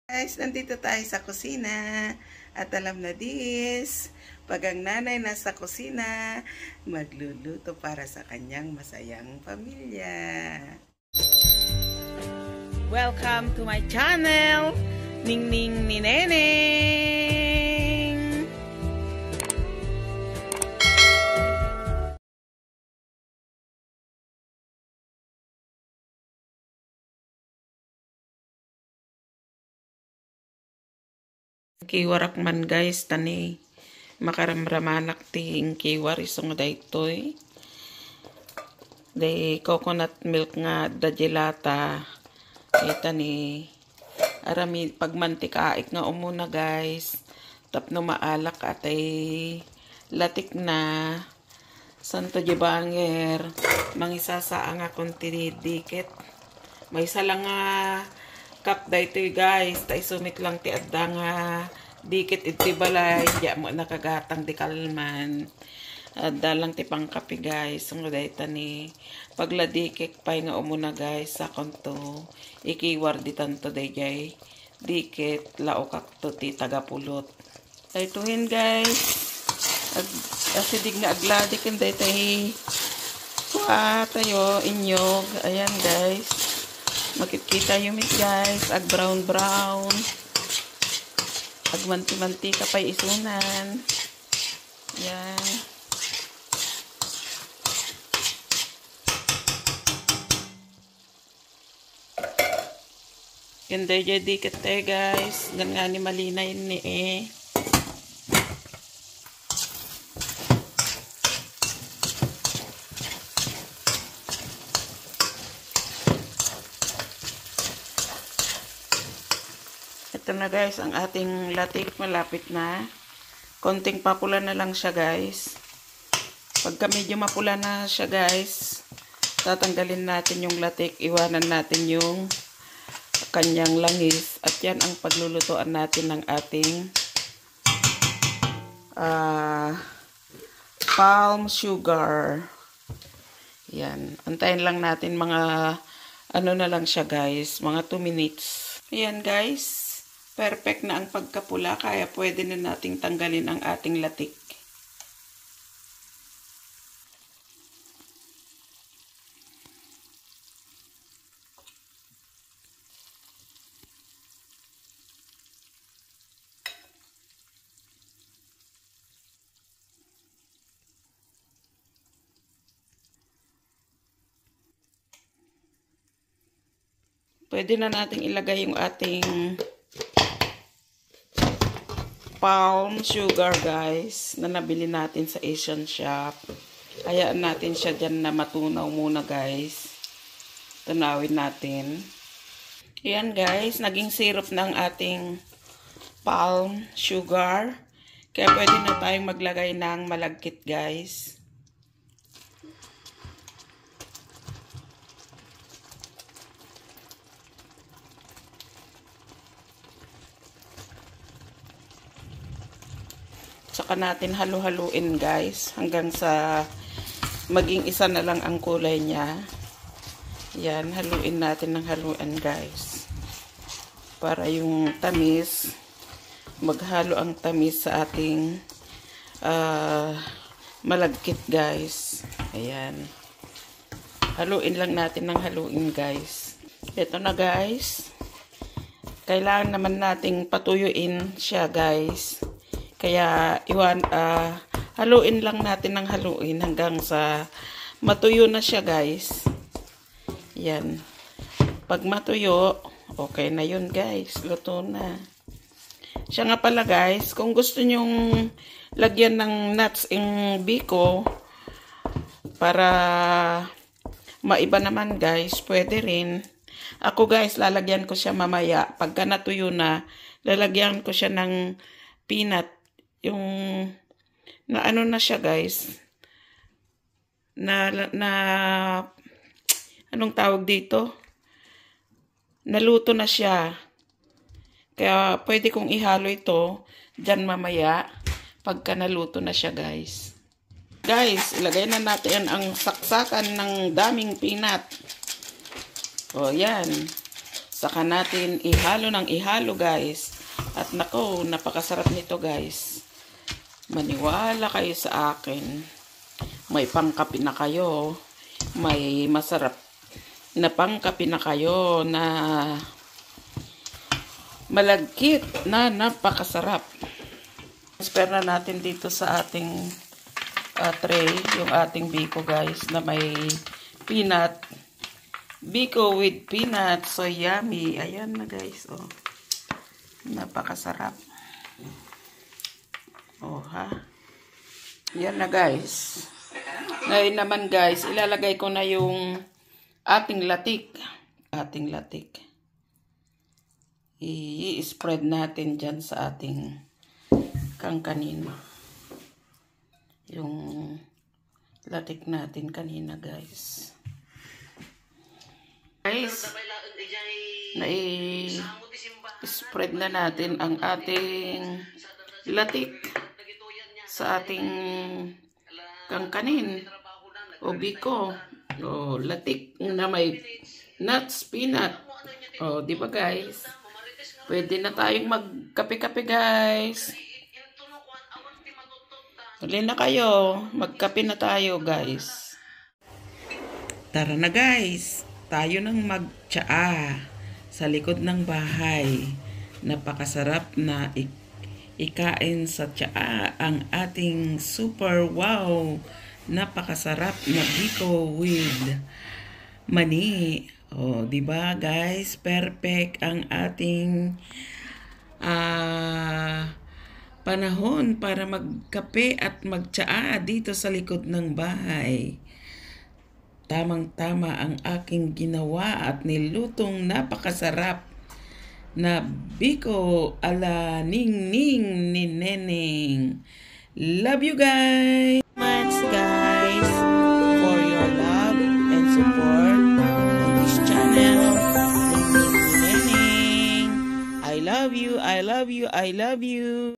Guys, nandito tayo sa kusina at alam na this, pag ang nanay nasa kusina, magluluto para sa kanyang masayang pamilya. Welcome to my channel, Ningning ni Neneng! Kiwarak man guys, tani makaramramanak ting kiwar isong daytoy. Day coconut milk nga da gelata. Ita ni arami pagmantikaik nga umuna guys. Tapno maalak atay latik na. Santo Jebanger. Mangisasaang akong tinidikit. May isa lang nga cup daytoy guys. Tay sumit lang ti adda nga dikit iti balay. Diya mo nakagatang di kalman. Dalang ti pangkapi guys. Ang dayta ni pagladikik pay nga umuna guys. Sakon to ikiwar di tanto dayjay dikit laokak to ti tagapulot. Daytohin guys. Asidig nga agladikin daytay tayo inyog. Ayan guys. Makikita yung meat guys. Ag brown. Ag manti ka pa'y isunan. Yan. Ganda dyan dikit tayo guys. Gan nga ni malinay ni eh. Ito na guys, ang ating latik malapit na. Konting papula na lang siya guys. Pagka medyo mapula na siya guys, tatanggalin natin yung latik. Iwanan natin yung kanyang langis. At yan ang paglulutuan natin ng ating palm sugar. Yan. Antayin lang natin mga ano na lang siya guys. Mga 2 minutes. Ayan guys. Perfect na ang pagkapula, kaya pwede na nating tanggalin ang ating latik. Pwede na nating ilagay yung ating palm sugar guys na nabili natin sa Asian shop. Hayaan natin siya dyan na matunaw muna guys. Tunawin natin. Ayan guys, naging syrup na ang ating palm sugar. Kaya pwede na tayong maglagay ng malagkit guys. Saka natin halu-haluin guys hanggang sa maging isa na lang ang kulay niya. Yan, haluin natin ng haluan guys. Para yung tamis, maghalo ang tamis sa ating malagkit guys. Ayan. Haluin lang natin ng haluin guys. Ito na guys. Kailangan naman nating patuyuin siya guys. Kaya haluin lang natin ng haluin hanggang sa matuyo na siya guys. Yan. Pag matuyo, okay na yun guys. Luto na. Siya nga pala guys, kung gusto nyong lagyan ng nuts yung biko para maiba naman guys, pwede rin. Ako guys, lalagyan ko siya mamaya. Pagka natuyo na, lalagyan ko siya ng peanut. Yung na ano na siya guys, na anong tawag dito, naluto na siya, kaya pwede kong ihalo ito dyan mamaya pagka naluto na siya guys. Guys, ilagay na natin ang saksakan ng daming peanut. O yan, Saka natin ihalo ng ihalo, guys. At nako, napakasarap nito, guys. Maniwala kayo sa akin. May pangkape na kayo. May masarap na pangkape na kayo na malagkit na napakasarap. Transfer na natin dito sa ating tray, yung ating biko, guys, na may peanut. Biko with peanut. So yummy. Ayan na, guys. Oh. Napakasarap. Oh, ha? Yan na, guys. Ngayon naman, guys, ilalagay ko na yung ating latik. Ating latik. I-spread natin dyan sa ating kangkanin. Yung latik natin kanina, guys. Guys, i-spread na natin ang ating latik sa ating kangkanin o biko o latik na may nuts, peanut. O, di ba, guys? Pwede na tayong magkape-kape, guys. Huli na kayo. Magkape na tayo, guys. Tara na, guys. Tayo nang magtsaa sa likod ng bahay. Napakasarap na ikain sa tsaa ang ating super wow. Napakasarap na biko with mani. Oh, 'di ba, guys? Perfect ang ating panahon para magkape at magtsaa dito sa likod ng bahay. Tamang-tama ang aking ginawa at nilutong napakasarap na biko ala Ningning ni Neneng. Love you, guys! Thanks, guys, for your love and support on this channel. Ningning ni Neneng. I love you, I love you, I love you.